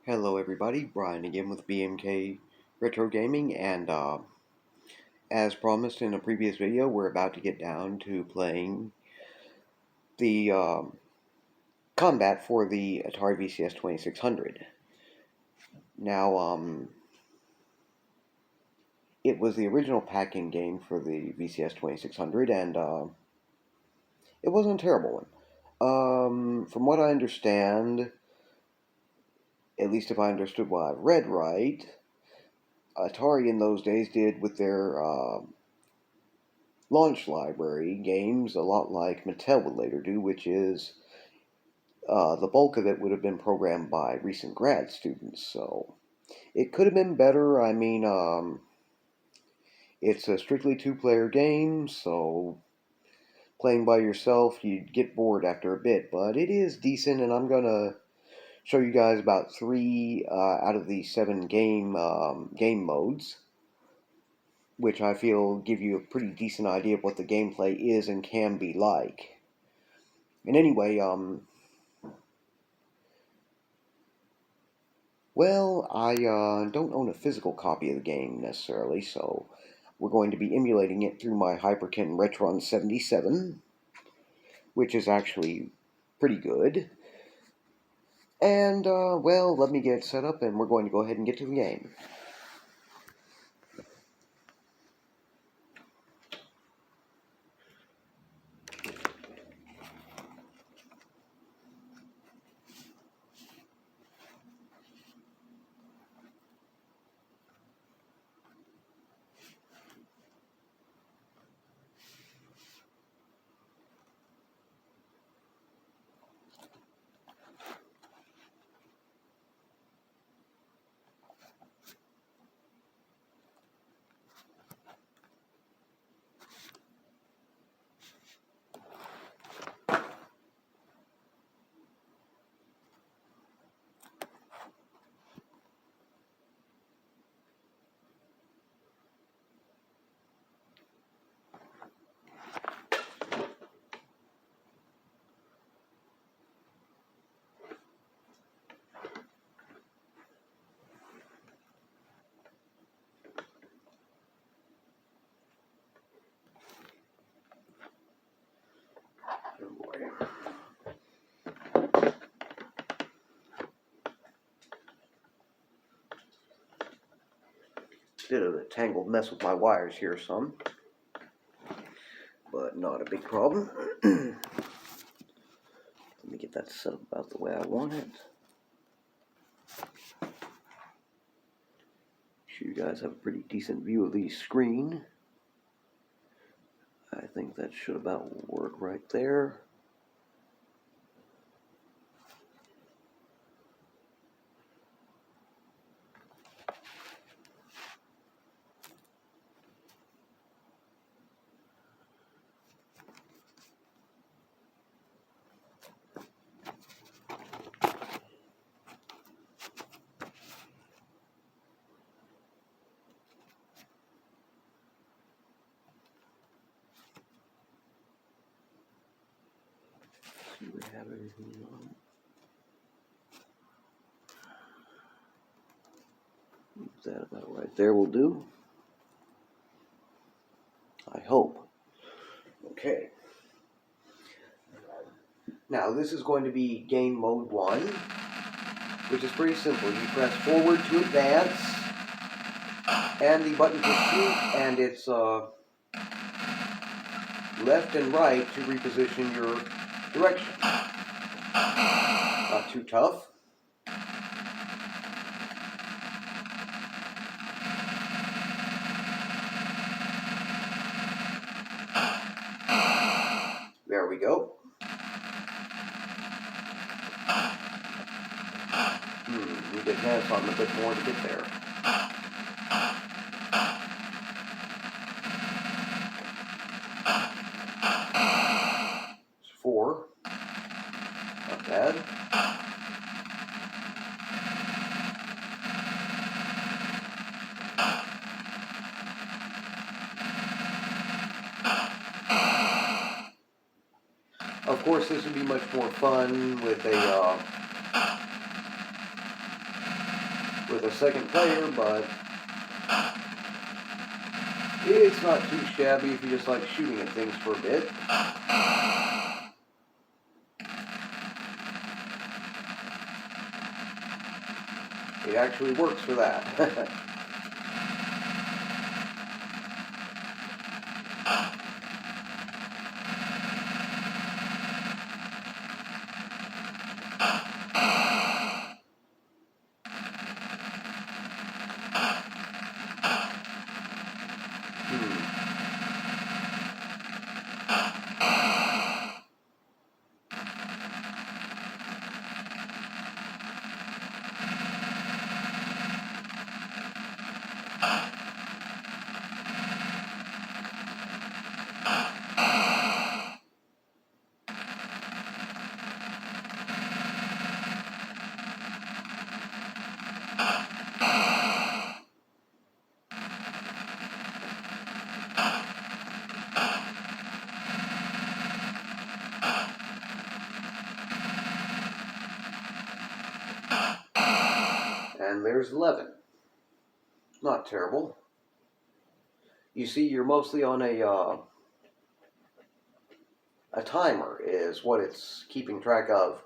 Hello everybody, Brian again with BMK Retro Gaming, and as promised in a previous video, we're about to get down to playing the combat for the Atari VCS 2600. Now, it was the original pack-in game for the VCS 2600, and it wasn't a terrible one. From what I understand, at least if I understood what I read right, Atari in those days did with their launch library games a lot like Mattel would later do, which is the bulk of it would have been programmed by recent grad students. So it could have been better. I mean, it's a strictly two-player game, so playing by yourself, you'd get bored after a bit, but it is decent, and I'm gonna show you guys about three out of the seven game modes, which I feel give you a pretty decent idea of what the gameplay is and can be like. And anyway, well, I don't own a physical copy of the game necessarily, so we're going to be emulating it through my Hyperkin Retron 77, which is actually pretty good. And, well, let me get set up and we're going to go ahead and get to the game. Did a tangled mess with my wires here some, but not a big problem. Let me get that set up about the way I want it. Sure you guys have a pretty decent view of the screen. I think that should about work right there. See, we have everything on. That about right there will do. I hope. Okay. Now this is going to be game mode 1, which is pretty simple. You press forward to advance, and the button for shoot, and it's left and right to reposition your direction. Not too tough. There we go. Need to advance on a bit more to get there. It's 4. Not bad. Of course, this would be much more fun with a with a second player, but it's not too shabby if you just like shooting at things for a bit. It actually works for that. And there's 11. Not terrible. You see, you're mostly on a timer is what it's keeping track of.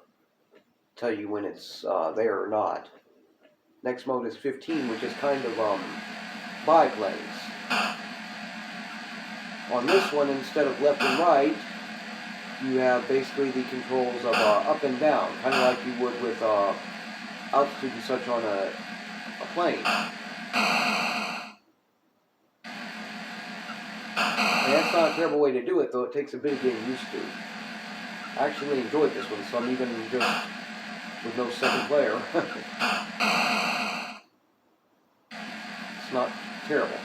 Tell you when it's there or not. Next mode is 15, which is kind of biplanes. On this one, instead of left and right, you have basically the controls of up and down, kind of like you would with altitude and such on a plane. And that's not a terrible way to do it, though it takes a bit of getting used to. I actually enjoyed this one, so I'm even just with no second player. It's not terrible.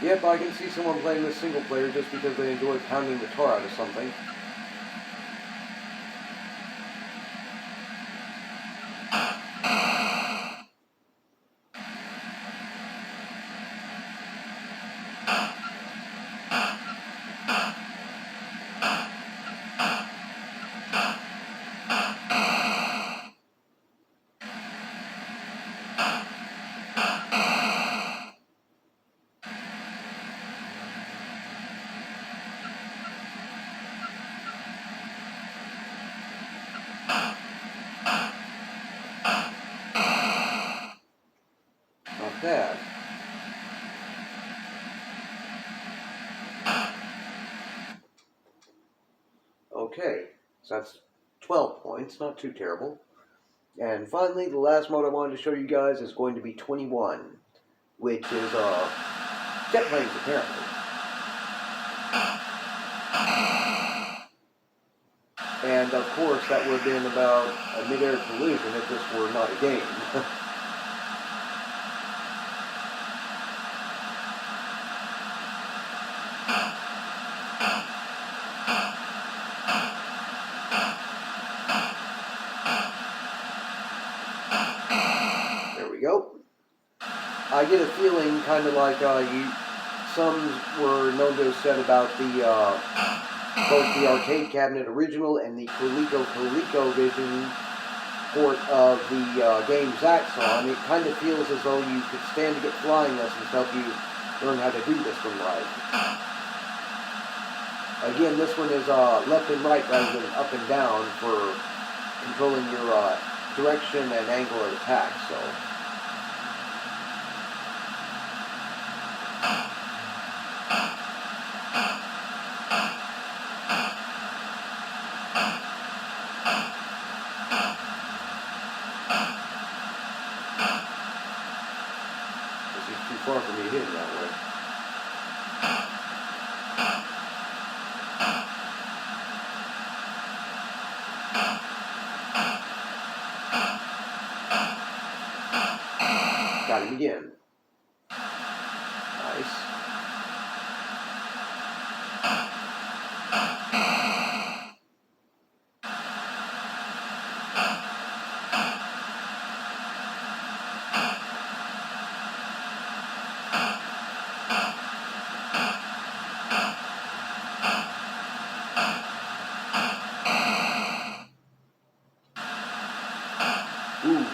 Yep, I can see someone playing this single player just because they enjoy pounding the tar out of something. Not bad. Okay, so that's 12 points, not too terrible. And finally, the last mode I wanted to show you guys is going to be 21, which is jet planes apparently. And of course, that would have been about a mid-air collision if this were not a game. There we go. I get a feeling kind of like some were known to have said about the both the arcade cabinet original and the ColecoVision port of the game Zaxxon. It kind of feels as though you could stand to get flying lessons to help you learn how to do this one right. Again, this one is left and right rather than up and down for controlling your direction and angle of attack. So. hit him that way. Got him again. Nice. Ooh.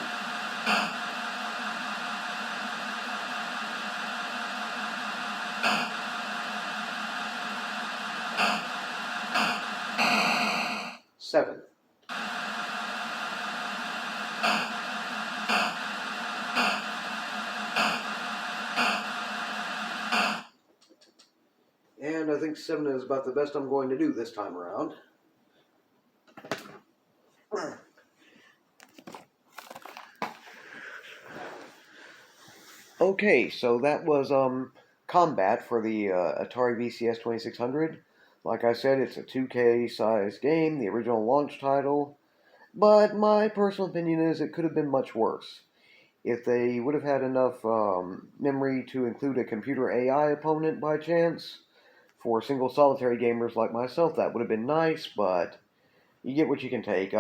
Seven. And I think 7 is about the best I'm going to do this time around. Okay, so that was Combat for the Atari VCS 2600. Like I said, it's a 2K size game, the original launch title. But my personal opinion is it could have been much worse. If they would have had enough memory to include a computer AI opponent by chance, for single solitary gamers like myself, that would have been nice, but you get what you can take.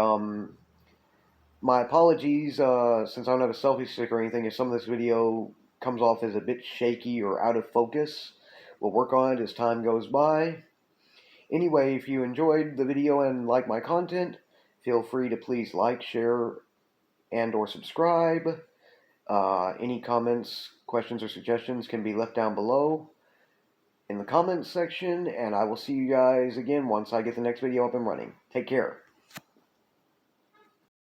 My apologies, since I don't have a selfie stick or anything, if some of this video comes off as a bit shaky or out of focus. We'll work on it as time goes by. Anyway, if you enjoyed the video and like my content, feel free to please like, share, and or subscribe. Any comments, questions, or suggestions can be left down below in the comments section, and I will see you guys again once I get the next video up and running. Take care.